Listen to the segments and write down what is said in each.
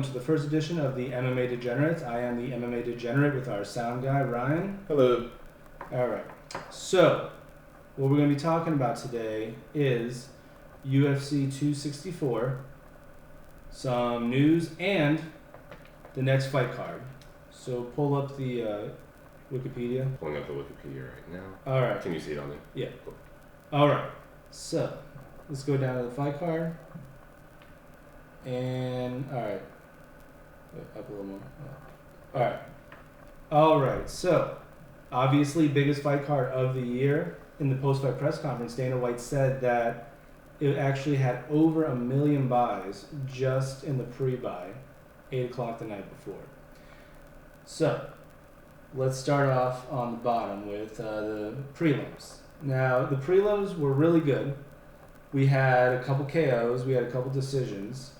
to the first edition of the MMA Degenerates. I am the MMA Degenerate with our sound guy, Ryan. Hello. Alright, so what we're going to be talking about today is UFC 264, some news, and the next fight card. So pull up the Wikipedia. Pulling up the Wikipedia right now. Alright. Can you see it on there? Yeah. Cool. Alright, so let's go down to the fight card. And, alright. Up a little more. Alright, so obviously biggest fight card of the year. In the post-fight press conference, Dana White said that it actually had over 1 million buys just in the pre-buy, 8 o'clock the night before. So, let's start off on the bottom with the prelims. Now, the prelims were really good. We had a couple KOs, we had a couple decisions.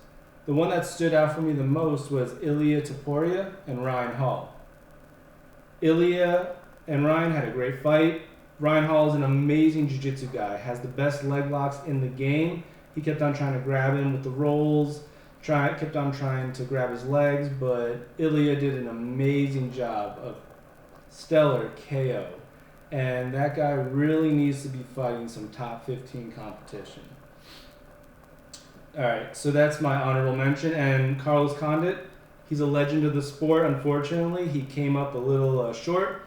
The one that stood out for me the most was Ilia Topuria and Ryan Hall. Ilia and Ryan had a great fight. Ryan Hall is an amazing jiu-jitsu guy, has the best leg locks in the game. He kept on trying to grab him with the rolls, kept on trying to grab his legs, but Ilia did an amazing job of stellar KO. And that guy really needs to be fighting some top 15 competition. Alright, so that's my honorable mention. And Carlos Condit, he's a legend of the sport. Unfortunately, he came up a little short.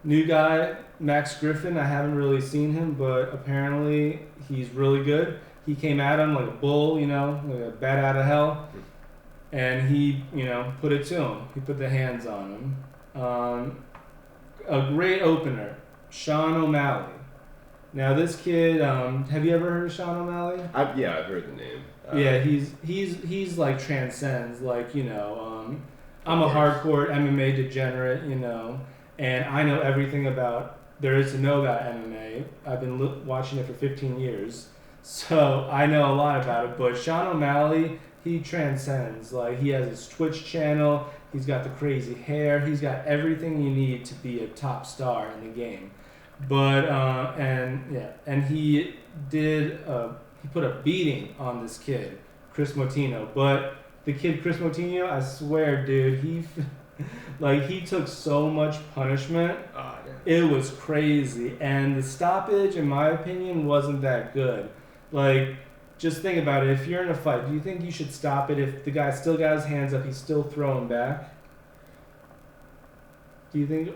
New guy, Max Griffin, I haven't really seen him, but apparently he's really good. He came at him like a bull, like a bat out of hell. And he, put it to him. He put the hands on him. A great opener, Sean O'Malley. Now this kid, have you ever heard of Sean O'Malley? I've heard the name. Yeah, he's like transcends, I'm a hardcore MMA degenerate, and I know everything there is to know about MMA. I've been watching it for 15 years, so I know a lot about it. But Sean O'Malley, he transcends. Like, he has his Twitch channel, he's got the crazy hair, he's got everything you need to be a top star in the game. But and he put a beating on this kid, Chris Motino. But the kid Chris Motino, I swear, dude, he took so much punishment. It was crazy. And the stoppage, in my opinion, wasn't that good. Like, just think about it. If you're in a fight, do you think you should stop it if the guy still got his hands up, he's still throwing back? Do you think...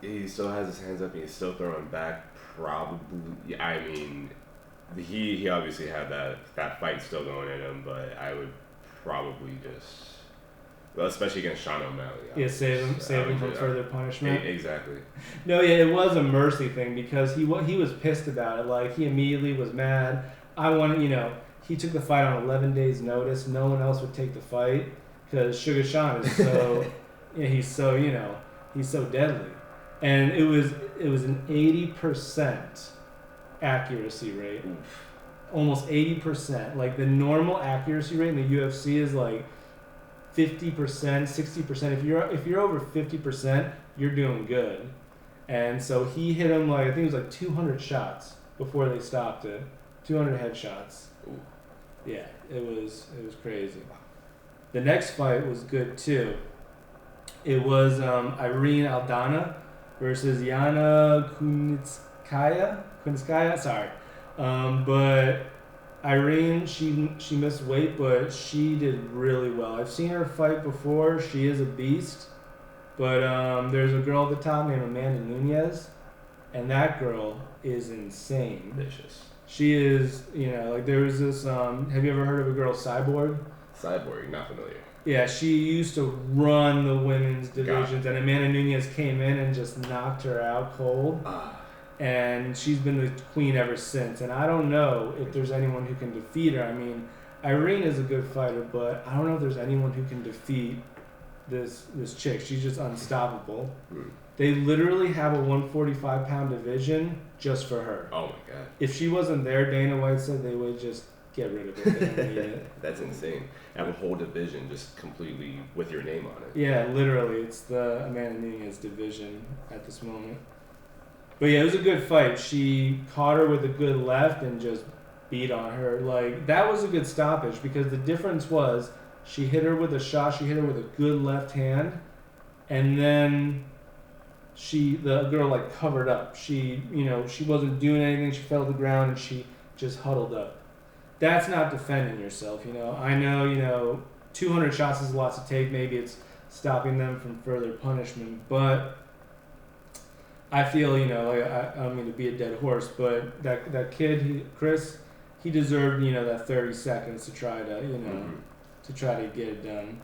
He still has his hands up and he's still throwing back? Probably. I mean, he obviously had that fight still going in him, but I would probably just... Well, especially against Sean O'Malley. Yeah, save him from further punishment. Exactly. No, yeah, it was a mercy thing because he was pissed about it. Like, he immediately was mad. He took the fight on 11 days' notice. No one else would take the fight because Sugar Sean is so, he's so deadly. And it was an 80% accuracy rate. Oof. Almost 80%. Like, the normal accuracy rate in the UFC is like 50%, 60%. If you're over 50%, you're doing good. And so he hit him I think it was like 200 shots before they stopped it. 200 headshots. Ooh. Yeah, it was crazy. The next fight was good too. It was Irene Aldana versus Yana Kunitskaya. Sorry. But Irene, she missed weight, but she did really well. I've seen her fight before. She is a beast. But there's a girl at the top named Amanda Nunes, and that girl is insane. Vicious. She is, there was this, have you ever heard of a girl, Cyborg? Cyborg, not familiar. Yeah, she used to run the women's divisions, and Amanda Nunes came in and just knocked her out cold. And she's been the queen ever since. And I don't know if there's anyone who can defeat her. I mean, Irene is a good fighter, but I don't know if there's anyone who can defeat this chick. She's just unstoppable. They literally have a 145-pound division just for her. Oh my god. If she wasn't there, Dana White said they would just get rid of it. They don't need it. That's insane. Have a whole division just completely with your name on it. Yeah, literally. It's the Amanda Nunes division at this moment. But yeah, it was a good fight. She caught her with a good left and just beat on her. Like, that was a good stoppage because the difference was She hit her with a shot. She hit her with a good left hand, and then the girl like covered up. She wasn't doing anything. She fell to the ground and she just huddled up. That's not defending yourself. I know 200 shots is a lot to take. Maybe it's stopping them from further punishment, but I feel I don't mean to be a dead horse, but that kid Chris, he deserved that 30 seconds to try to get it done.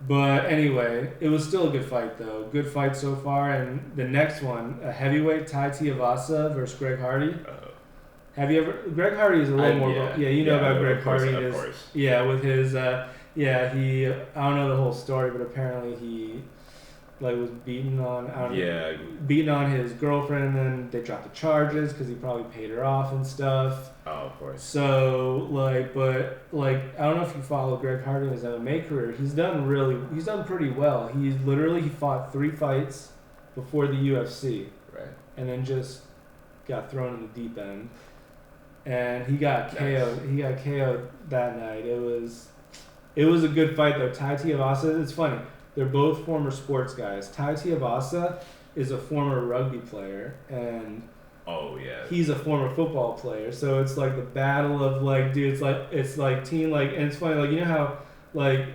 But anyway, it was still a good fight, though. Good fight so far. And the next one, a heavyweight, Tuivasa versus Greg Hardy. Have you ever? Greg Hardy is a little more. Yeah, about Greg Hardy. Of course. Yeah, with his. I don't know the whole story, but apparently he was beaten on his girlfriend, and then they dropped the charges because he probably paid her off and stuff. Oh, of course. So I don't know if you follow Greg Hardy in his MMA career. He's done pretty well. He fought 3 fights before the UFC, right, and then just got thrown in the deep end, and he got KO'd. He got KO'd that night. It was a good fight though. Tuivasa, it's funny. They're both former sports guys. Tuivasa is a former rugby player, and he's a former football player. So it's like the battle of it's like team and it's funny how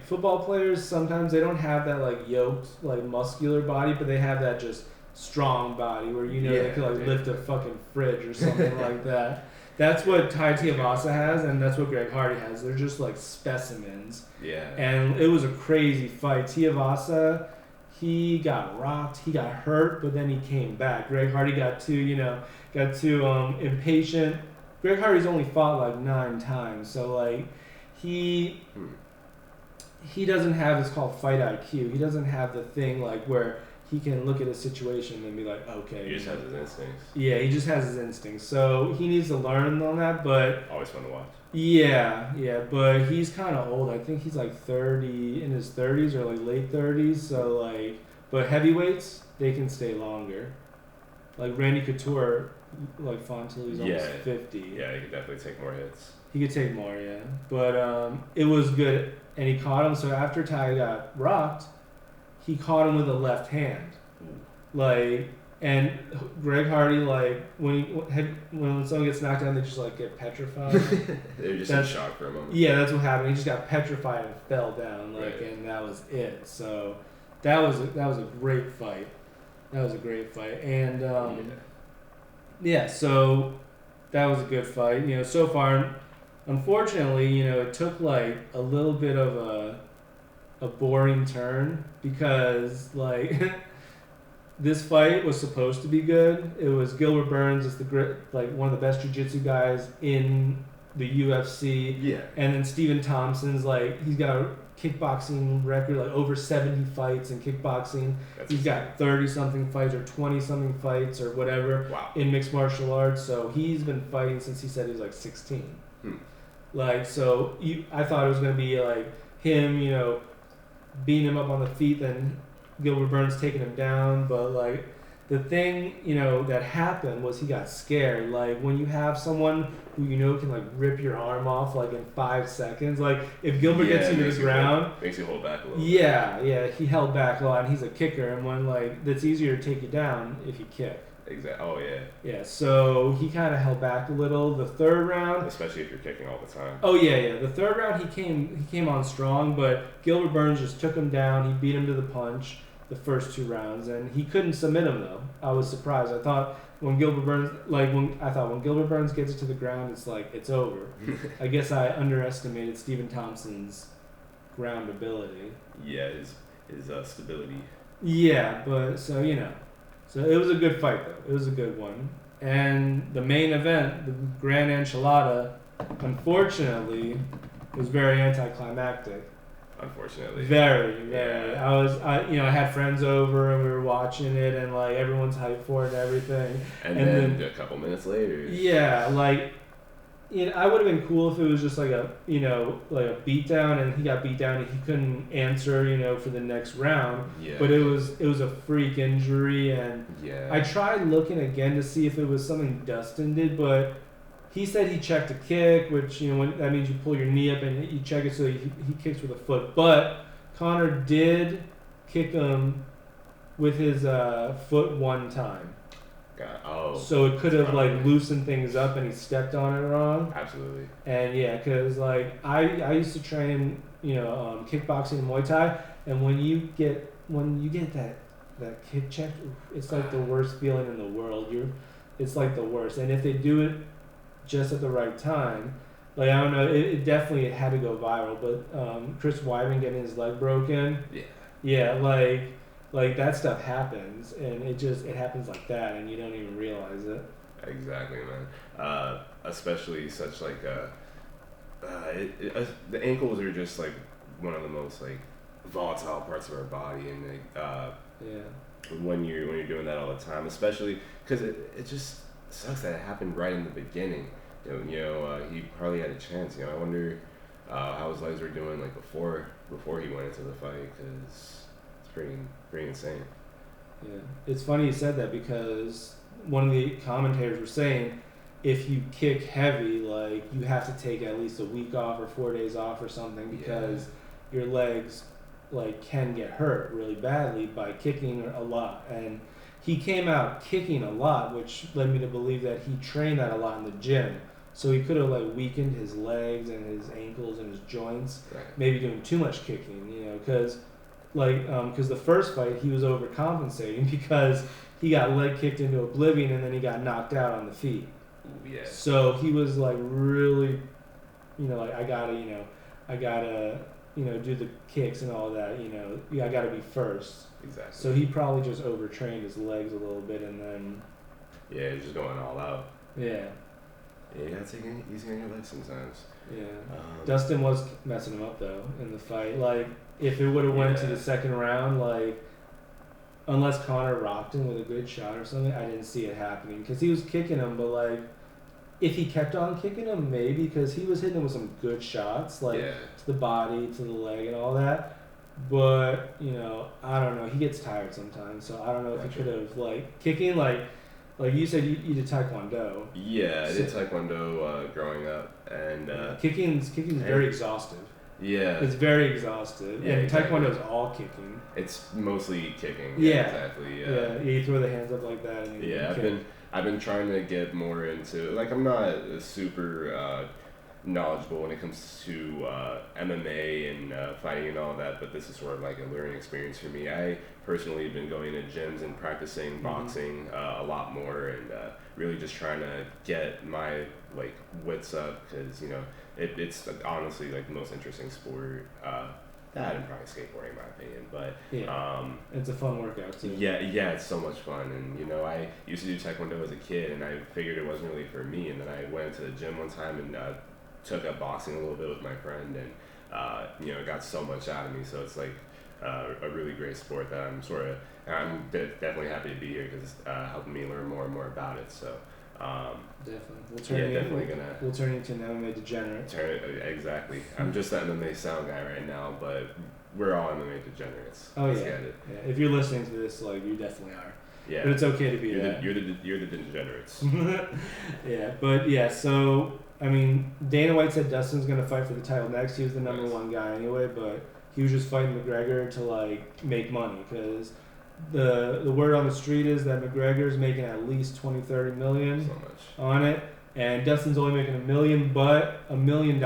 football players sometimes they don't have that yoked muscular body, but they have that just strong body where they could lift a fucking fridge or something like that. That's what Tuivasa has, and that's what Greg Hardy has. They're just specimens. Yeah. And it was a crazy fight. Tuivasa, he got rocked, he got hurt, but then he came back. Greg Hardy got too impatient. Greg Hardy's only fought 9 times, so he doesn't have, it's called fight IQ. He doesn't have the thing where he can look at a situation and be like, okay. He just has his instincts. Yeah, he just has his instincts. So he needs to learn on that, but... Always fun to watch. Yeah, but he's kind of old. I think he's 30, in his 30s or late 30s. So but heavyweights, they can stay longer. Randy Couture, fought until he's almost 50. Yeah, he could definitely take more hits. He could take more, yeah. But it was good, and he caught him. So after Ty got rocked, he caught him with a left hand. And Greg Hardy, when someone gets knocked down, they just get petrified. They're just in shock for a moment. Yeah, that's what happened. He just got petrified and fell down, and that was it. So that was a great fight. That was a great fight, and so that was a good fight. So far, unfortunately, it took a little bit of a boring turn because this fight was supposed to be good. It was Gilbert Burns is one of the best jiu-jitsu guys in the UFC. Yeah. And then Stephen Thompson's he's got a kickboxing record over 70 fights in kickboxing. He's got 30 something fights or 20 something fights or whatever in mixed martial arts. So he's been fighting since he said he was 16. I thought it was going to be him, beating him up on the feet, then Gilbert Burns taking him down, but the thing that happened was he got scared. When you have someone who can rip your arm off in 5 seconds, if Gilbert gets you to the ground, makes you hold back a little. Yeah, he held back a lot, and he's a kicker, and when that's easier to take you down if you kick. Exactly. Oh yeah. Yeah. So he kind of held back a little. The third round, especially if you're kicking all the time. Oh yeah. The third round he came on strong, but Gilbert Burns just took him down. He beat him to the punch the first 2 rounds, and he couldn't submit him though. I was surprised. I thought when Gilbert Burns gets it to the ground, it's over. I guess I underestimated Stephen Thompson's ground ability. Yeah, his stability. Yeah, but So it was a good fight, though. It was a good one. And the main event, the Grand Enchilada, unfortunately, was very anticlimactic. Unfortunately. Very. Yeah. I had friends over and we were watching it and everyone's hyped for it and everything. And then a couple minutes later. Yeah, I would have been cool if it was just a beatdown and he got beat down and he couldn't answer, for the next round. Yeah. But it was a freak injury, and yeah. I tried looking again to see if it was something Dustin did, but he said he checked a kick, which, when, that means you pull your knee up and you check it so he kicks with a foot. But Conor did kick him with his foot one time. So it could have loosened things up, and he stepped on it wrong. Absolutely. And yeah, because I used to train kickboxing and Muay Thai, and when you get that kick checked, it's like the worst feeling in the world. It's like the worst. And if they do it just at the right time, I don't know, it definitely had to go viral. But Chris Weidman getting his leg broken, that stuff happens, and it happens like that, and you don't even realize it. Exactly, man. Especially such the ankles are just one of the most volatile parts of our body, and when you're doing that all the time, especially because it just sucks that it happened right in the beginning. He hardly had a chance. I wonder how his legs were doing before he went into the fight, because it's pretty insane. Yeah, it's funny you said that, because one of the commentators were saying if you kick heavy, you have to take at least a week off or 4 days off or something, because your legs can get hurt really badly by kicking a lot. And he came out kicking a lot, which led me to believe that he trained that a lot in the gym. So he could have weakened his legs and his ankles and his joints, maybe doing too much kicking, because the first fight he was overcompensating because he got leg kicked into oblivion, and then he got knocked out on the feet. Yeah. So he was really, I gotta do the kicks and all that, I gotta be first. Exactly. So he probably just overtrained his legs a little bit, and then. Yeah, he's just going all out. Yeah. Yeah, you gotta take it easy on your legs sometimes. Yeah. Dustin was messing him up though in the fight. If it would have went to the second round, unless Conor rocked him with a good shot or something, I didn't see it happening, because he was kicking him, but if he kept on kicking him, maybe, because he was hitting him with some good shots, to the body, to the leg, and all that. But I don't know. He gets tired sometimes, so I don't know if he could have kicking like you said, you did Taekwondo. Yeah, I did Taekwondo growing up, and kicking's very exhaustive. Yeah, it's very exhaustive. Yeah, and exactly. Taekwondo is all kicking. It's mostly kicking. Yeah, exactly. Yeah, you throw the hands up like that. And I've been trying to get more into I'm not super knowledgeable when it comes to MMA and fighting and all that, but this is sort of a learning experience for me. I personally have been going to gyms and practicing boxing a lot more, and really just trying to get my wits up, because it's honestly the most interesting sport. That and probably skateboarding, in my opinion, but it's a fun workout too. Yeah, it's so much fun, and I used to do Taekwondo as a kid, and I figured it wasn't really for me, and then I went to the gym one time and took up boxing a little bit with my friend, and it got so much out of me. So it's a really great sport that I'm definitely happy to be here, because it's helping me learn more and more about it. So definitely. We'll turn you into an MMA degenerate. Exactly. I'm just the MMA sound guy right now, but we're all MMA degenerates. Oh yeah. If you're listening to this, you definitely are. Yeah. But it's okay to be that. You're the degenerates. Yeah, but yeah. So Dana White said Dustin's gonna fight for the title next. He was the number one guy anyway, but he was just fighting McGregor to make money, because the word on the street is that McGregor's making at least 20-30 million on it, and Dustin's only making $1 million, but $1 million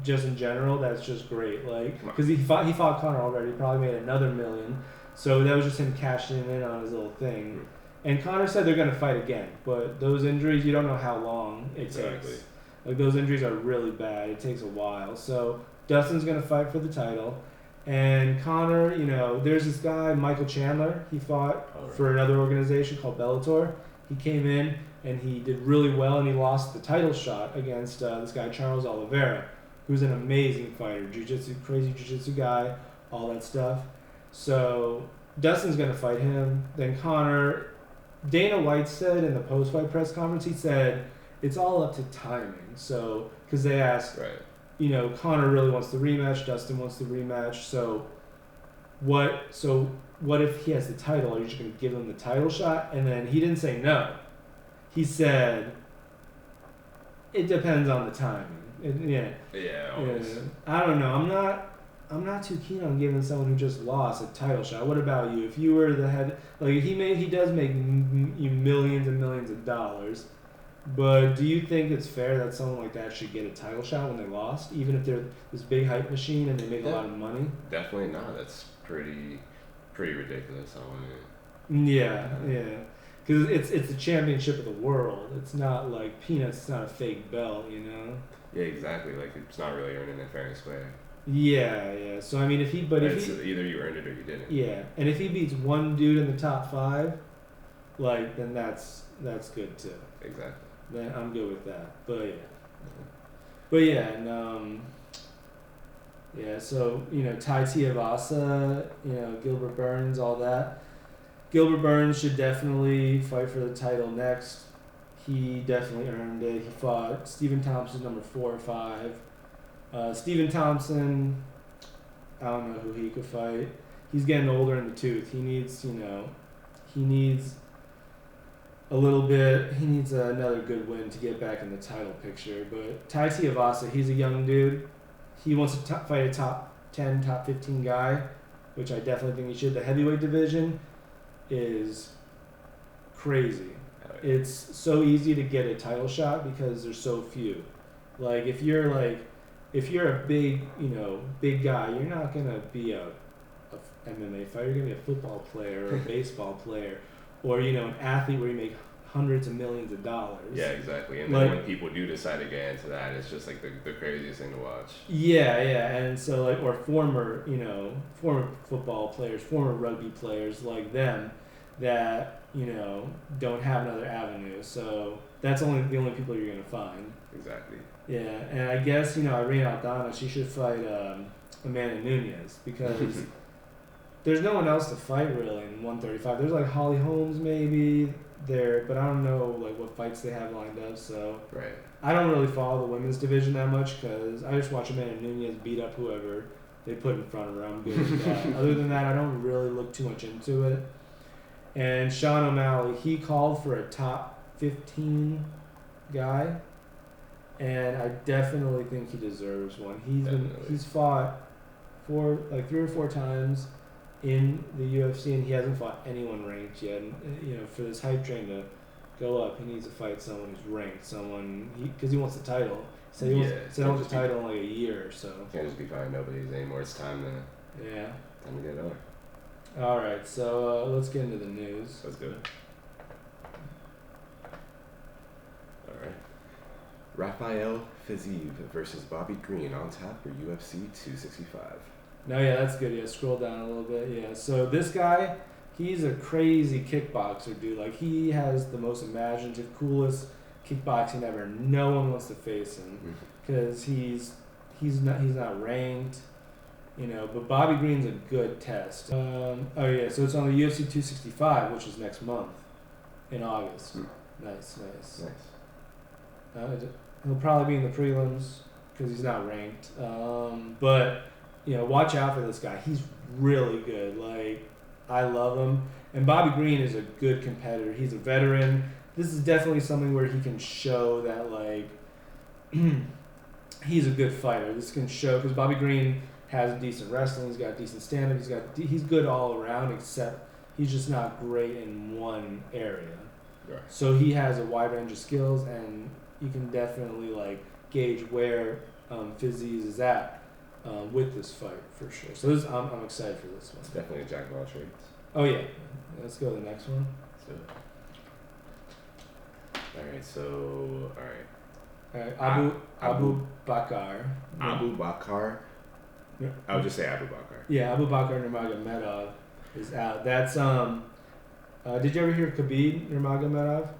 just in general, that's just great. Because he fought Conor already, probably made another $1 million, so that was just him cashing in on his little thing. And Conor said they're gonna fight again, but those injuries, you don't know how long it takes. Those injuries are really bad. It takes a while. So Dustin's gonna fight for the title. And Conor, there's this guy, Michael Chandler. He fought for another organization called Bellator. He came in and he did really well, and he lost the title shot against this guy, Charles Oliveira, who's an amazing fighter, crazy jiu-jitsu guy, all that stuff. So Dustin's going to fight him. Then Conor, Dana White said in the post-fight press conference, he said it's all up to timing. So, because they asked, Conor really wants the rematch, Dustin wants the rematch. So what if he has the title? Are you just going to give him the title shot? And then he didn't say no. He said, It depends on the timing. Yeah, always. I don't know. I'm not too keen on giving someone who just lost a title shot. What about you? If you were the head, like he does make you millions and millions of dollars. But do you think it's fair that someone like that should get a title shot when they lost, even if they're this big hype machine and they make a lot of money? Definitely not. That's pretty ridiculous. Yeah. Because it's the championship of the world. It's not like peanuts. It's not a fake belt, you know. Yeah, exactly. Like it's not really earning a fair and square. Yeah. So I mean, either you earned it or you didn't. Yeah, and if he beats one dude in the top 5, like then that's good too. Exactly. Then I'm good with that. But yeah, and so Tai Tuivasa, Gilbert Burns, all that. Gilbert Burns should definitely fight for the title next. He definitely earned it. He fought Stephen Thompson, number 4 or 5. Stephen Thompson, I don't know who he could fight. He's getting older in the tooth. He needs a little bit. He needs another good win to get back in the title picture. But Tai Tuivasa, he's a young dude. He wants to fight a top 10, top 15 guy, which I definitely think he should. The heavyweight division is crazy. It's so easy to get a title shot because there's so few. Like if you're a big guy, you're not gonna be a MMA fighter. You're gonna be a football player or a baseball player, or an athlete where you make hundreds of millions of dollars. Yeah, exactly. And then when people do decide to get into that, it's just like the craziest thing to watch. Yeah, and so or former football players, former rugby players like them that don't have another avenue. So that's the only people you're gonna find. Exactly. Yeah, and I guess Irene Aldana, she should fight Amanda Nunes because there's no one else to fight really in 135. There's like Holly Holmes maybe there, but I don't know like what fights they have lined up. So right. I don't really follow the women's division that much because I just watch Amanda Nunes beat up whoever they put in front of her. I'm good with that. Other than that, I don't really look too much into it. And Sean O'Malley, he called for a top 15 guy, and I definitely think he deserves one. He's fought 3 or 4 times in the UFC, and he hasn't fought anyone ranked yet. And for this hype train to go up, he needs to fight someone who's ranked, because he wants the title. So he wants the title in like a year or so. Can't just be fighting nobodies anymore. It's time to get it over. All right, so let's get into the news. Let's do it. All right. Rafael Fiziev versus Bobby Green on tap for UFC 265. No, yeah, that's good. Yeah, scroll down a little bit. Yeah, so this guy, he's a crazy kickboxer, dude. Like, he has the most imaginative, coolest kickboxing ever. No one wants to face him because he's not ranked. But Bobby Green's a good test. So it's on the UFC 265, which is next month, in August. Nice. He'll probably be in the prelims because he's not ranked. But watch out for this guy. He's really good. Like, I love him. And Bobby Green is a good competitor. He's a veteran. This is definitely something where he can show that like he's a good fighter. This can show because Bobby Green has decent wrestling, he's got decent stand-up, he's good all around, except he's just not great in one area. Right. So he has a wide range of skills, and you can definitely like gauge where Fiziev is at with this fight for sure. So I'm excited for this one. It's definitely a jack of all trades. Oh yeah, let's go to the next one. All right, Abu Bakar. Abu Bakar. I would just say Abu Bakar. Yeah, Abu Bakar Nurmagomedov is out. That's did you ever hear Khabib Nurmagomedov?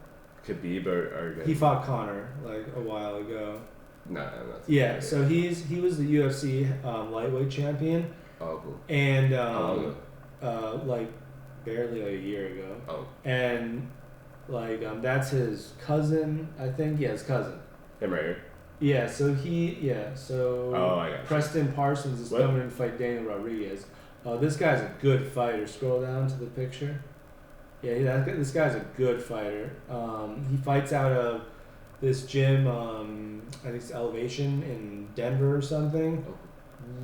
Khabib or he fought Conor like a while ago. No, I'm not. Yeah, so he was the UFC lightweight champion. Oh, cool. And like barely a year ago. Oh. And like that's his cousin, I think. Yeah, his cousin. Him right here. Yeah, so I got Preston Parsons is coming in to fight Daniel Rodriguez. This guy's a good fighter. Scroll down to the picture. Yeah, this guy's a good fighter. He fights out of this gym. I think it's Elevation in Denver or something. Oh.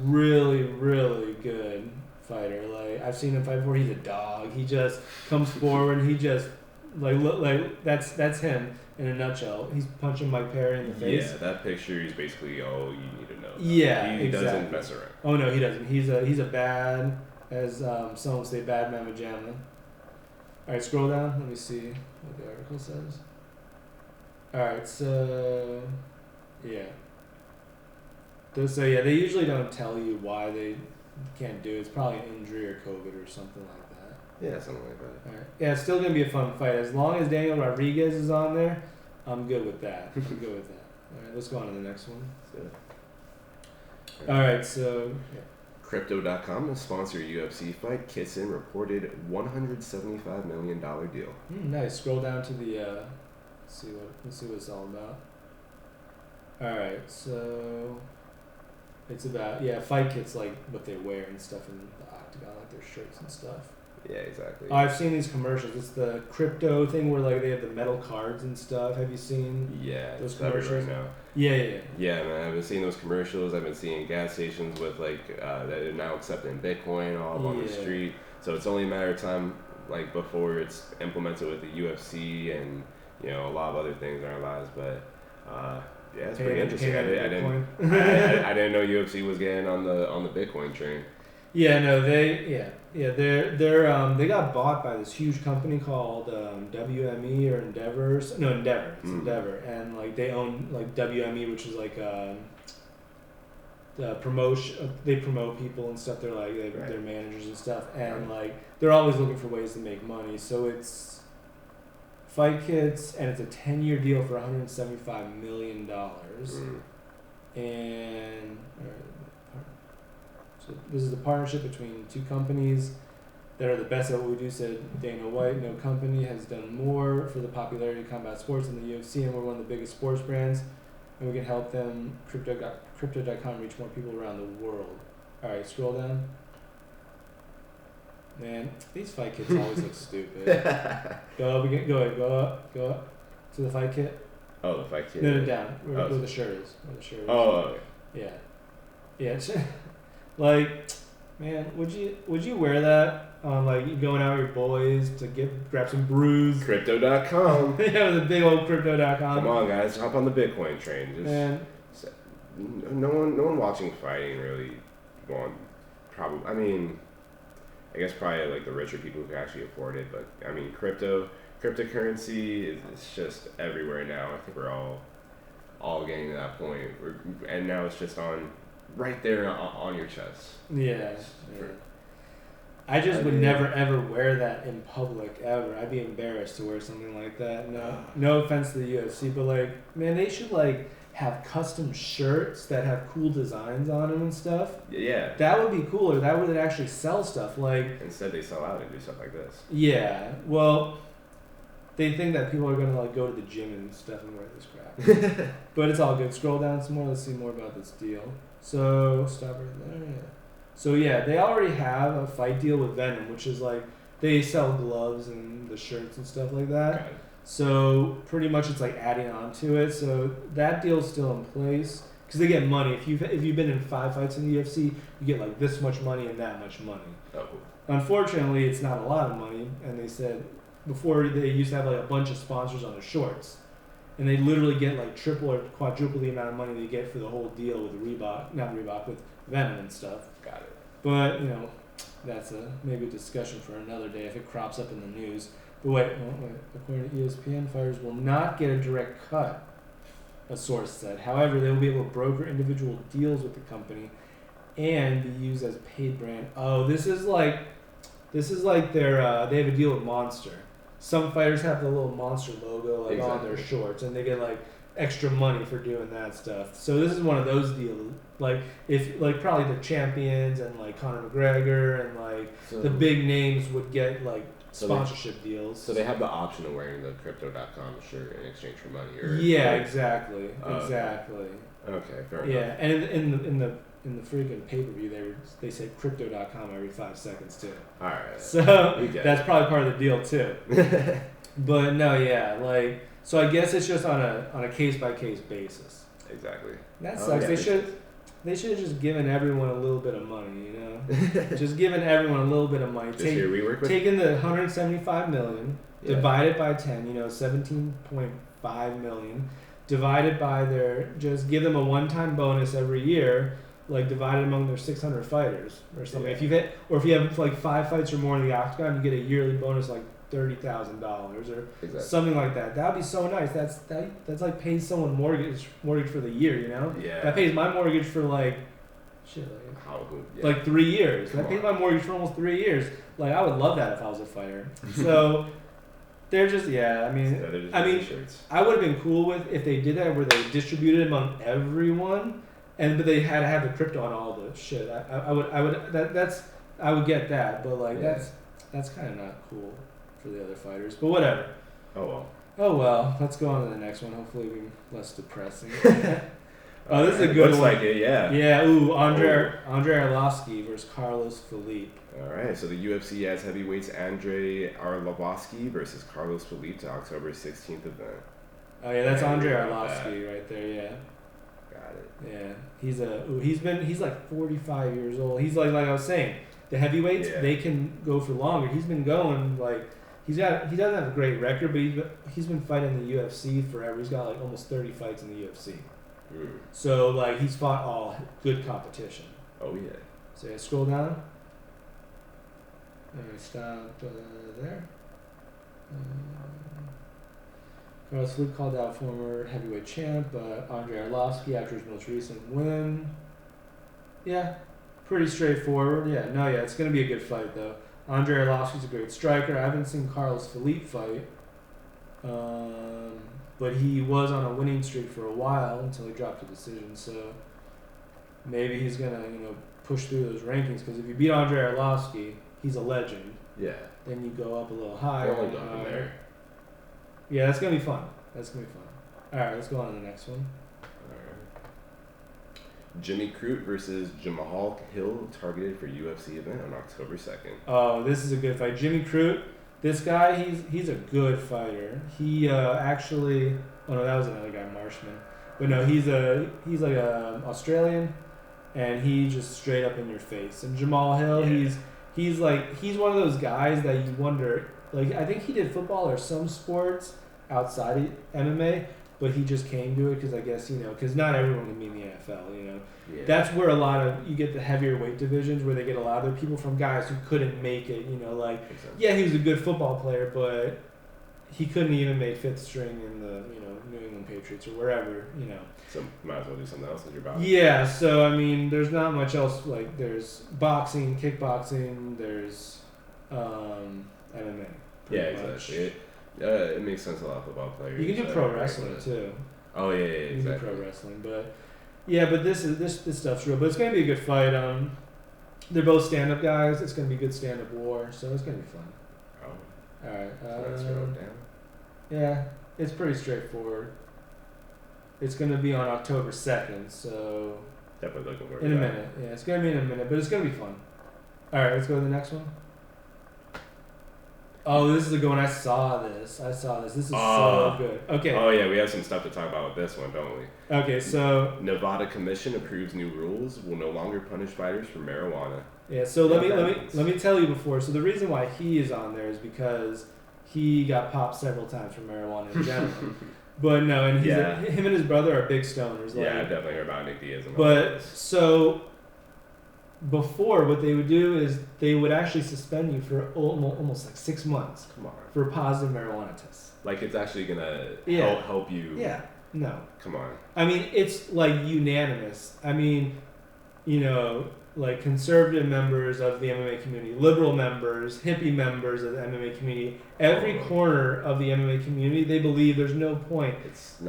Really, really good fighter. Like I've seen him fight before. He's a dog. He just comes forward. And he just like that's him in a nutshell. He's punching Mike Perry in the face. Yeah, that picture is basically all you need to know. Yeah, he exactly. doesn't mess around. Oh no, he doesn't. He's a bad, as some would say, bad mamma jamma. All right, scroll down. Let me see what the article says. All right, so yeah. So yeah, they usually don't tell you why they can't do it. It's probably an injury or COVID or something like that. Yeah, something like that. All right. Yeah, it's still gonna be a fun fight as long as Daniel Rodriguez is on there. I'm good with that. I'm good with that. All right, let's go on to the next one. All right, so yeah. Crypto.com will sponsor UFC Fight Kids and reported $175 million deal. Nice. Scroll down to the let's see what it's all about. All right, so it's about fight kits, like what they wear and stuff in the octagon, like their shirts and stuff. Yeah, exactly. Oh, I've seen these commercials. It's the crypto thing where like they have the metal cards and stuff. Have you seen? Yeah, those commercials commercials now. Yeah. Yeah, man, I've been seeing those commercials. I've been seeing gas stations with like that are now accepting Bitcoin all up on the street. So it's only a matter of time, like before it's implemented with the UFC and a lot of other things in our lives. But yeah, it's pretty interesting. I didn't know UFC was getting on the Bitcoin train. Yeah, no, they got bought by this huge company called WME or Endeavor. No, Endeavor. It's Endeavor, and like they own like WME, which is like the promotion. They promote people and stuff. They're like they're managers and stuff, and like they're always looking for ways to make money. So it's Fight Kids, and it's a 10-year deal for $175 million, and. So this is a partnership between two companies that are the best at what we do, said Dana White. No company has done more for the popularity of combat sports than the UFC, and we're one of the biggest sports brands, and we can help them, Crypto.com, reach more people around the world. All right, scroll down. Man, these fight kits always look stupid. Go up to the fight kit. Oh, the fight kit. No, down, where the shirt is. Oh, okay. Yeah. Like, man, would you wear that on like going out with your boys to grab some brews? Crypto.com. Yeah, with a big old Crypto.com. Come on, guys, hop on the Bitcoin train. No one watching fighting really want. Probably, I mean, I guess probably like the richer people who can actually afford it. But I mean, cryptocurrency is just everywhere now. I think we're all getting to that point. And now it's just on. Right there on your chest. Yeah. I just would never ever wear that in public ever. I'd be embarrassed to wear something like that. No offense to the UFC, but like, man, they should like have custom shirts that have cool designs on them and stuff. Yeah. That would be cooler. That would actually sell stuff. Like instead they sell out and do stuff like this. Yeah. Well, they think that people are gonna like go to the gym and stuff and wear this crap. But it's all good. Scroll down some more. Let's see more about this deal. So, stop right there, yeah. So, yeah, they already have a fight deal with Venom, which is like, they sell gloves and the shirts and stuff like that. Okay. So, pretty much it's like adding on to it. So, that deal's still in place. Because they get money. If you've been in 5 fights in the UFC, you get like this much money and that much money. Oh. Unfortunately, it's not a lot of money. And they said, before they used to have like a bunch of sponsors on their shorts. And they literally get like triple or quadruple the amount of money they get for the whole deal with with Venom and stuff. Got it. But, that's maybe a discussion for another day if it crops up in the news. But wait. According to ESPN, fighters will not get a direct cut, a source said. However, they will be able to broker individual deals with the company and be used as paid brand. Oh, this is like their, they have a deal with Monster. Some fighters have the little Monster logo on their shorts, and they get like extra money for doing that stuff. So this is one of those deals. Like if like probably the champions and like Conor McGregor and like the big names would get like sponsorship deals. So they have the option of wearing the Crypto.com shirt in exchange for money. Exactly. Okay, fair enough. Yeah, and in the freaking pay-per-view, they say Crypto.com every 5 seconds too. All right. So that's probably part of the deal too. But no, yeah, like So I guess it's just on a case by case basis. Exactly. That sucks. Yeah, They should have just given everyone a little bit of money, you know? Just given everyone a little bit of money. Here we work with. Taking the 175 million, divided by 10, 17.5 million, divided by just give them a one-time bonus every year, like divided among their 600 fighters or something. Yeah. If you have like 5 fights or more in the octagon, you get a yearly bonus like $30,000 or something like that. That would be so nice. That's like paying someone mortgage for the year, you know? Yeah. That pays my mortgage for like 3 years. That pays my mortgage for almost 3 years. Like I would love that if I was a fighter. So they're just I would have been cool with if they did that where they distributed it among everyone, but they had to have the crypto on all the shit. I would get that, but like that's kind of not cool for the other fighters. But whatever. Oh well. Let's go on to the next one. Hopefully it'll be less depressing. This is a good one. Looks like it, yeah. Yeah. Andre Arlovski versus Carlos Filipe. All right, so the UFC has heavyweights Andre Arlovski versus Carlos Filipe to October 16th event. Oh yeah, that's Andre Arlovski right there. Yeah. Got it. Yeah, he's like 45 years old. He's like I was saying, the heavyweights they can go for longer. He's been going like he doesn't have a great record, but he's been fighting in the UFC forever. He's got like almost 30 fights in the UFC. So like he's fought all good competition. Oh yeah. So yeah, scroll down. Stop there. Carlos Filipe called out former heavyweight champ Andre Arlovski after his most recent win. Yeah, pretty straightforward. It's going to be a good fight though. Andre Arlovski's a great striker. I haven't seen Carlos Filipe fight, but he was on a winning streak for a while until he dropped a decision. So maybe he's going to push through those rankings because if you beat Andre Arlovski, he's a legend. Yeah. Then you go up a little higher. There. Yeah, that's gonna be fun. All right, let's go on to the next one. All right. Jimmy Croot versus Jamahal Hill targeted for UFC event on October 2nd. Oh, this is a good fight. Jimmy Croot, this guy, he's a good fighter. He actually, oh no, that was another guy, Marshman. But no, he's like a Australian, and he just straight up in your face. And Jamahal Hill, he's one of those guys that you wonder. Like I think he did football or some sports outside of MMA, but he just came to it because I guess because not everyone can be in the NFL. That's where you get the heavier weight divisions where they get a lot of their people from guys who couldn't make it. He was a good football player, but he couldn't even make fifth string in the New England Patriots or wherever. So might as well do something else with your body. Yeah, so I mean, there's not much else. Like there's boxing, kickboxing, there's MMA. Yeah, exactly. It makes sense a lot of football players. You can do pro wrestling too. Oh yeah, exactly. You can do pro wrestling, but this stuff's real. But it's gonna be a good fight. They're both stand-up guys. It's gonna be good stand-up war, so it's gonna be fun. Oh. All right. So let's go down. Yeah, it's pretty straightforward. It's gonna be on October 2nd, so definitely looking forward in a minute. Yeah, it's gonna be in a minute, but it's gonna be fun. All right, let's go to the next one. Oh, this is a good one. I saw this. This is so good. Okay. Oh yeah, we have some stuff to talk about with this one, don't we? Okay, so Nevada Commission approves new rules will no longer punish fighters for marijuana. Yeah, so let me tell you before. So the reason why he is on there is because he got popped several times for marijuana in general. But no, and him and his brother are big stoners. Yeah, I've definitely heard about Nick Diaz. But so before, what they would do is they would actually suspend you for almost like 6 months. Come on. For positive marijuana tests. Like it's actually gonna help you. Yeah. No. Come on. I mean, it's like unanimous. I mean, like conservative members of the MMA community, liberal members, hippie members of the MMA community, every corner of the MMA community, they believe there's no point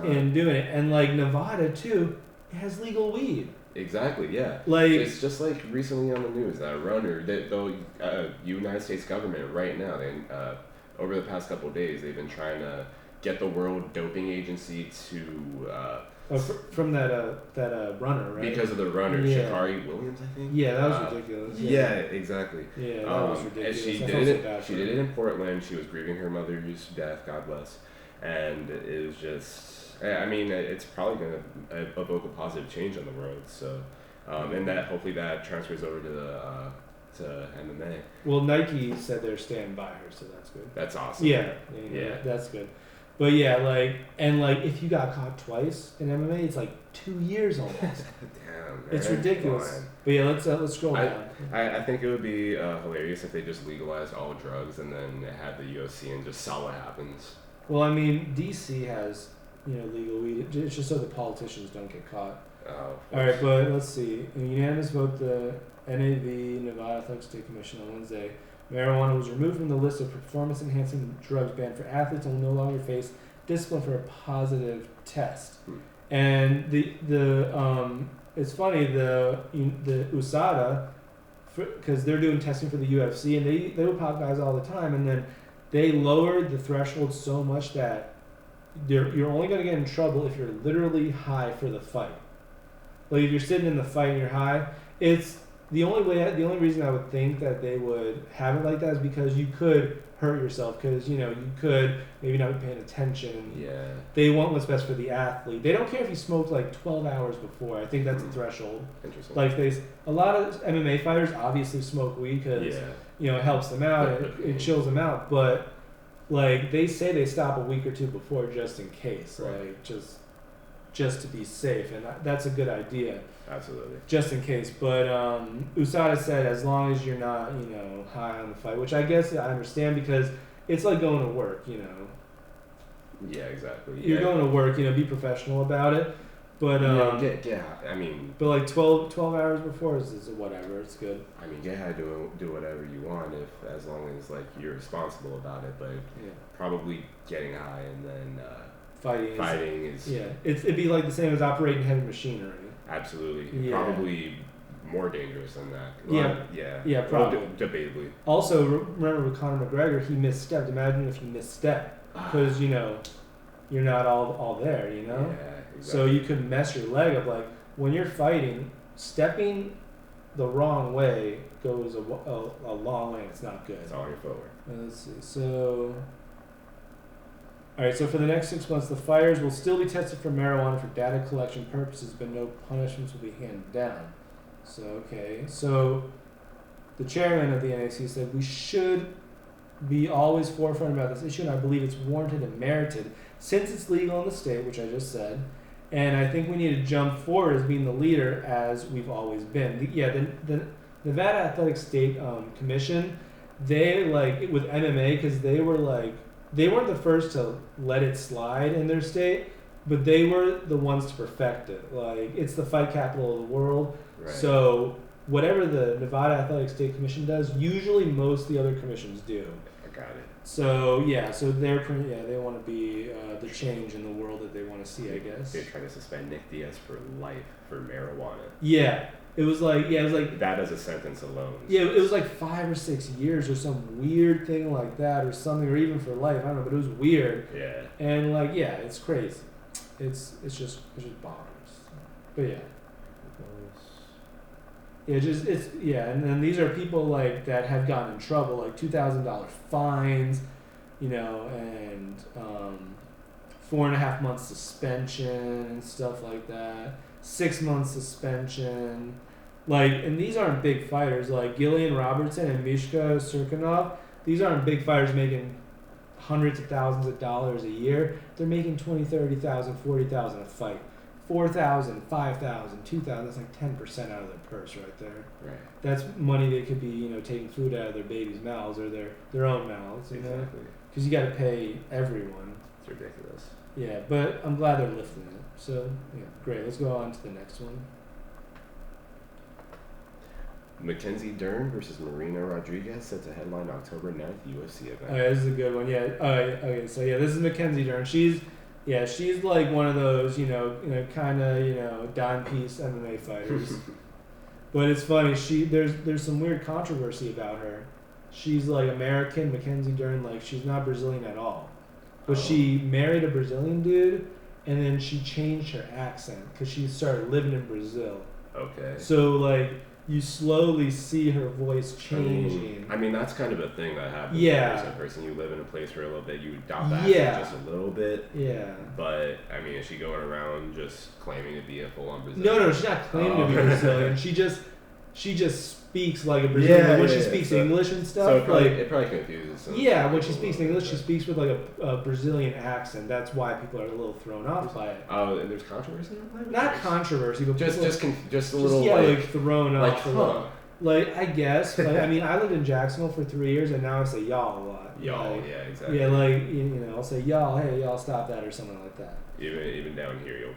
in doing it. And like Nevada too, it has legal weed. Exactly, yeah. Like it's just like recently on the news that runner, the United States government right now, they over the past couple of days, they've been trying to get the World Doping Agency to from that runner, right? Because of the runner, Sha'Carri Williams, I think. Yeah, that was ridiculous. Yeah, exactly. Yeah, that was ridiculous. And she did it in Portland. She was grieving her mother's death, God bless. and it was just, I mean, it's probably going to evoke a positive change on the road. So, and that hopefully that transfers over to MMA. Well, Nike said they're standing by her, so that's good. That's awesome. Yeah, Yeah. that's good. But yeah, like if you got caught twice in MMA, it's like 2 years almost. Damn, man. It's ridiculous. But yeah, let's scroll down. I think it would be hilarious if they just legalized all drugs and then had the UFC and just saw what happens. Well, I mean, DC has legal weed. It's just so the politicians don't get caught. Oh, All right, but let's see. In a unanimous vote, the NAV Nevada Athletic State Commission on Wednesday, marijuana was removed from the list of performance-enhancing drugs banned for athletes and will no longer face discipline for a positive test. And it's funny the USADA, because they're doing testing for the UFC and they would pop guys all the time, and then they lowered the threshold so much that you're only going to get in trouble if you're literally high for the fight. Like if you're sitting in the fight and you're high, it's the only reason I would think that they would have it like that is because you could hurt yourself, because you could maybe not be paying attention. Yeah. They want what's best for the athlete. They don't care if you smoked like 12 hours before. I think that's the threshold. Interesting. Like a lot of MMA fighters obviously smoke weed because it helps them out. It chills them out. But like they say they stop a week or two before just in case, right. like just to be safe, and that's a good idea. Absolutely. Just in case. But USADA said as long as you're not, high on the fight, which I guess I understand because it's like going to work, Yeah, exactly. You're going to work, be professional about it. But I mean. But like 12 hours before is whatever. It's good. I mean, get high, do whatever you want as long as like you're responsible about it. But probably getting high and then fighting is it'd be like the same as operating heavy machinery. Absolutely. Yeah. Probably more dangerous than that. Yeah, probably. Well, debatably. Also, remember with Conor McGregor, he misstepped. Imagine if he misstepped, because you're not all there. Yeah, exactly. So you could mess your leg up. Like when you're fighting, stepping the wrong way goes a long way. It's not good. It's all your footwork. Let's see. So. All right, so for the next 6 months, the fighters will still be tested for marijuana for data collection purposes, but no punishments will be handed down. So the chairman of the NAC said we should be always forefront about this issue, and I believe it's warranted and merited since it's legal in the state, which I just said. And I think we need to jump forward as being the leader, as we've always been. The Nevada Athletic State Commission, they with MMA, because they weren't the first to let it slide in their state, but they were the ones to perfect it. Like, it's the fight capital of the world. Right. So whatever the Nevada Athletic State Commission does, usually most of the other commissions do. I got it. So they want to be the change in the world that they want to see, I guess. They're trying to suspend Nick Diaz for life for marijuana. Yeah. It was like that as a sentence alone. Yeah, it was like 5 or 6 years or some weird thing like that, or something, or even for life. I don't know, but it was weird. Yeah. And it's crazy. It's just bonkers. But yeah. And then these are people that have gotten in trouble, like $2,000 fines, and 4.5 months suspension and stuff like that. 6 months suspension. And these aren't big fighters. Like Gillian Robertson and Mishka Serkinov, these aren't big fighters making hundreds of thousands of dollars a year. They're making $20,000, $30,000, $40,000 a fight. $4,000, $5,000, $2,000. That's like 10% out of their purse right there. Right. That's money they could be, taking food out of their babies' mouths or their own mouths. Exactly. Because you got to pay everyone. It's ridiculous. Yeah, but I'm glad they're lifting it. So great. Let's go on to the next one. Mackenzie Dern versus Marina Rodriguez set to headline October 9th UFC event. Oh, yeah, this is a good one. Yeah. Okay. So this is Mackenzie Dern. She's like one of those, kind of, dime piece MMA fighters. But it's funny. There's some weird controversy about her. She's like American, Mackenzie Dern. Like, she's not Brazilian at all. But she married a Brazilian dude, and then she changed her accent because she started living in Brazil. Okay. So you slowly see her voice changing. I mean that's kind of a thing that happens. Yeah. As a person, you live in a place for a little bit, you adopt the accent just a little bit. Yeah. But I mean, is she going around just claiming to be a full-on Brazilian? No, she's not claiming to be Brazilian. She just speaks like a Brazilian. Like when she speaks English and stuff. So it probably confuses some. Yeah, when she speaks English, she speaks with like a Brazilian accent. That's why people are a little thrown off by it. Oh, and there's controversy on that? Not controversy, but just a little like thrown off. Like, huh. Like, I guess, but I mean, I lived in Jacksonville for 3 years, and now I say y'all a lot. Y'all, like, yeah, exactly. Yeah, like, you know, I'll say y'all, hey, y'all, stop that, or something like that. Even down here, you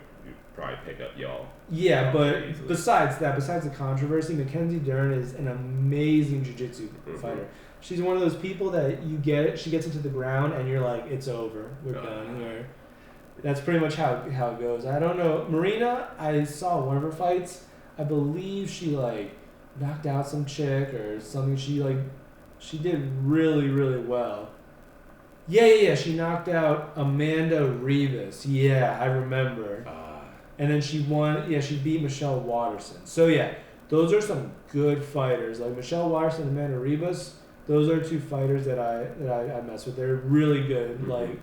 probably pick up y'all. Yeah, but besides the controversy, Mackenzie Dern is an amazing jiu-jitsu fighter. She's one of those people that she gets into the ground, and you're like, it's over, we're done. That's pretty much how it goes. I don't know. Marina, I saw one of her fights. I believe she, like, knocked out some chick or something. She did really, really well. Yeah. She knocked out Amanda Ribas. Yeah, I remember. And then she won. Yeah, she beat Michelle Watterson. So yeah, those are some good fighters. Like Michelle Watterson and Amanda Ribas. Those are two fighters that I mess with. They're really good. Like,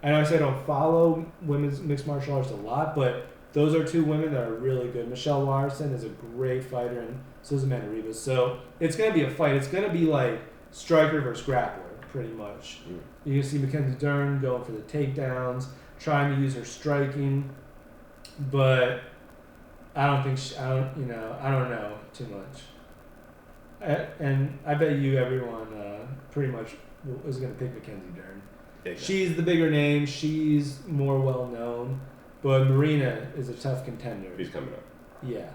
I know I say I don't follow women's mixed martial arts a lot, but those are two women that are really good. Michelle Watterson is a great fighter, and so is Amanda Ribas. So it's going to be a fight. It's going to be like striker versus grappler, pretty much. You can see Mackenzie Dern going for the takedowns, trying to use her striking, but I don't know too much. And I bet everyone pretty much is going to pick Mackenzie Dern. Exactly. She's the bigger name. She's more well known. But Marina is a tough contender. She's coming up. Yeah.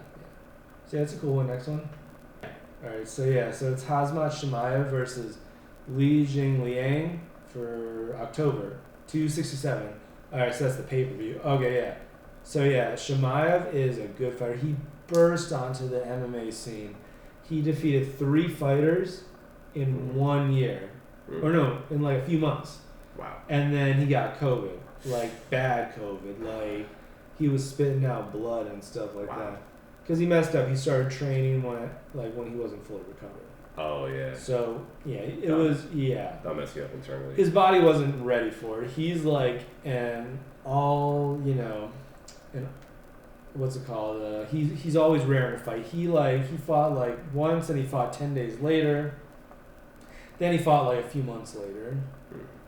So that's a cool one. Next one. Alright, so it's Khamzat Chimaev versus Jingliang for October 267. Alright, so that's the pay-per-view. Okay, yeah. So yeah, Chimaev is a good fighter. He burst onto the MMA scene. He defeated 3 fighters in 1 year. Or no, in like a few months. Wow. And then he got COVID. Like bad COVID, like he was spitting out blood and stuff like that. Because he messed up. He started training when he wasn't fully recovered. Oh yeah. So yeah, That'll mess you up internally. His body wasn't ready for it. He's like and what's it called? He's always raring to fight. He fought like once and he fought 10 days later. Then he fought like a few months later.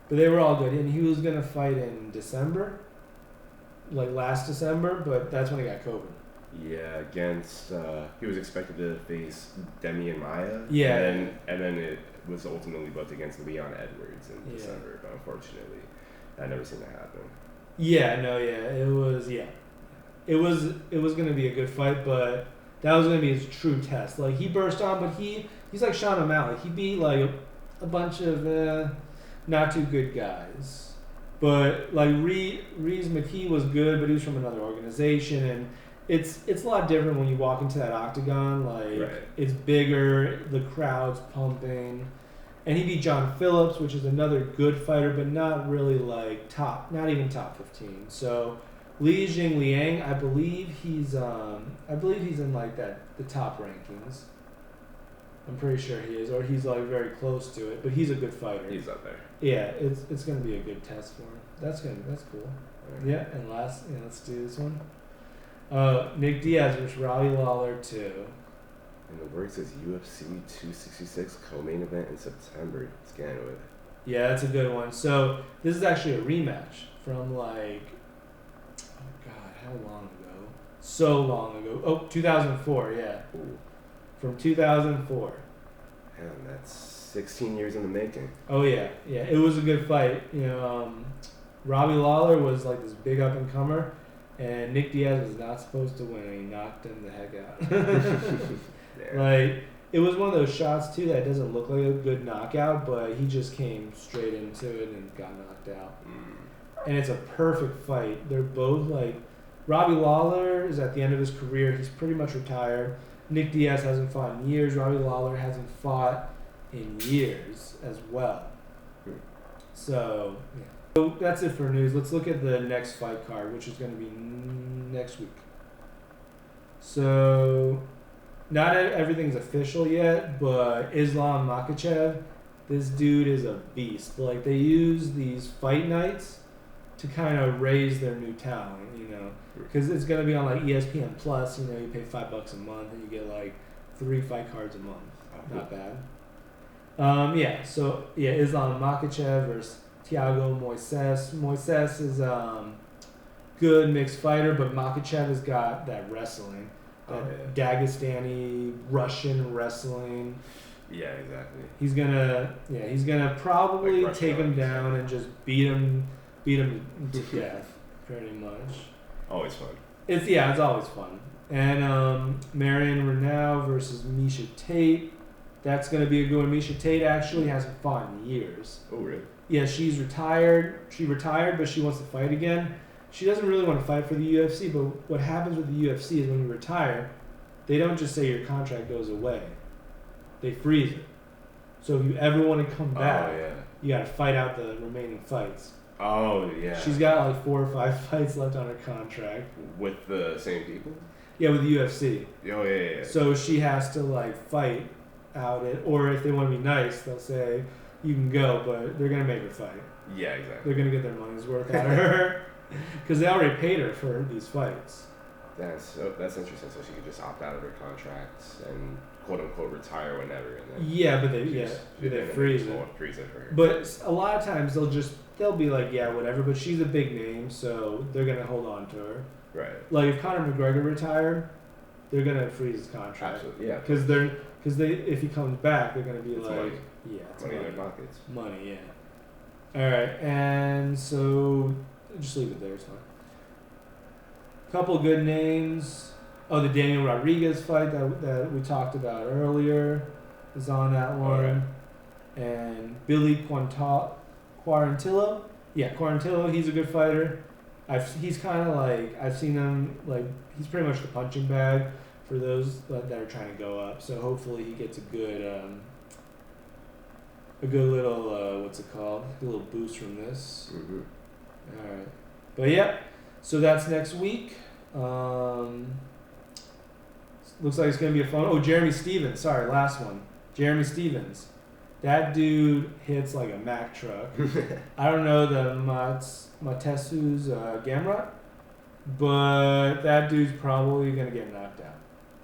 But they were all good. And he was going to fight in December, like last December, but that's when he got COVID. Yeah, against, he was expected to face Demi and Maya. Yeah. And then it was ultimately booked against Leon Edwards in December, but unfortunately, that never seemed to happen. It was going to be a good fight, but that was going to be his true test. Like, he burst on, but he's like Sean O'Malley. He beat, like, a bunch of... not too good guys. But like Reese McKee was good, but he was from another organization, and it's a lot different when you walk into that octagon. Like It's bigger, the crowd's pumping. And he beat John Phillips, which is another good fighter, but not really like not even top 15. So Jingliang, I believe he's in like the top rankings. I'm pretty sure he is, or he's like very close to it. But he's a good fighter. He's up there. Yeah, it's gonna be a good test for him. That's cool. Yeah, and last, let's do this one. Nick Diaz versus Robbie Lawler 2. And the word says UFC 266 co-main event in September. Let's get into it. Yeah, that's a good one. So this is actually a rematch from like, oh god, how long ago? So long ago. Oh, 2004. Yeah. Ooh. From 2004. Man, that's 16 years in the making. Oh yeah. It was a good fight. Robbie Lawler was like this big up and comer, and Nick Diaz was not supposed to win, and he knocked him the heck out. Like, it was one of those shots too that doesn't look like a good knockout, but he just came straight into it and got knocked out. And it's a perfect fight. They're both like, Robbie Lawler is at the end of his career. He's pretty much retired. Nick Diaz hasn't fought in years. Robbie Lawler hasn't fought in years as well. So, yeah. So that's it for news. Let's look at the next fight card, which is going to be next week. So, not everything's official yet, but Islam Makhachev, this dude is a beast. Like, they use these fight nights to kind of raise their new talent, you know, because it's gonna be on like ESPN Plus. You know, you pay $5 a month and you get like 3 fight cards a month. Not bad. So Islam Makhachev versus Thiago Moises. Moises is good mixed fighter, but Makhachev has got that wrestling, that Dagestani Russian wrestling. Yeah, exactly. He's gonna probably Like take him Russian, down and just beat him to death, pretty much. Always fun. It's always fun. And Marion Renaud versus Misha Tate. That's gonna be a good one. Misha Tate actually hasn't fought in years. Oh, really? Yeah, she's retired. She retired, but she wants to fight again. She doesn't really want to fight for the UFC, but what happens with the UFC is when you retire, they don't just say your contract goes away. They freeze it. So if you ever want to come back, you got to fight out the remaining fights. Oh, yeah. She's got like 4 or 5 fights left on her contract. With the same people? Yeah, with the UFC. Oh, yeah. So she has to like fight out it, or if they want to be nice, they'll say you can go, but they're going to make her fight. Yeah, exactly. They're going to get their money's worth out of her because they already paid her for these fights. That's interesting. So she could just opt out of her contracts and quote unquote retire whenever. And then but they freeze it. Freeze it for her. But a lot of times they'll be like, yeah, whatever. But she's a big name, so they're gonna hold on to her. Right. Like if Conor McGregor retired, they're gonna freeze his contract. Absolutely. Yeah. Because if he comes back, they're gonna be it's like, money. Yeah, it's money in their pockets. Money, yeah. All right, and so just leave it there. It's fine. Couple good names. Oh, the Daniel Rodriguez fight that we talked about earlier is on that one. Right. And Billy Quarantillo. Yeah, Quarantillo, he's a good fighter. He's kind of like, I've seen him, like, he's pretty much the punching bag for those that are trying to go up. So hopefully he gets a good little, what's it called? A little boost from this. Mm-hmm. All right. But yeah, so that's next week. Looks like it's going to be a fun. Oh, Jeremy Stevens. Sorry, last one. Jeremy Stevens. That dude hits like a Mack truck. I don't know the Matesu's Gamrot, but that dude's probably going to get knocked out.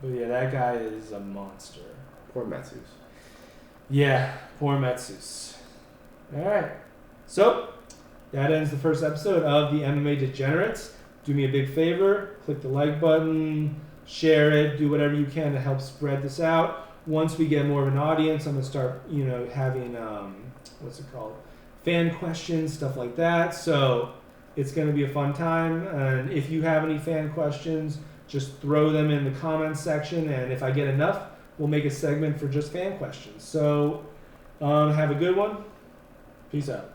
But yeah, that guy is a monster. Poor Matsus. Yeah, poor Matsus. All right. So that ends the first episode of the MMA Degenerates. Do me a big favor, click the like button, share it, do whatever you can to help spread this out. Once we get more of an audience, I'm going to start, having, fan questions, stuff like that. So it's going to be a fun time. And if you have any fan questions, just throw them in the comments section. And if I get enough, we'll make a segment for just fan questions. So have a good one. Peace out.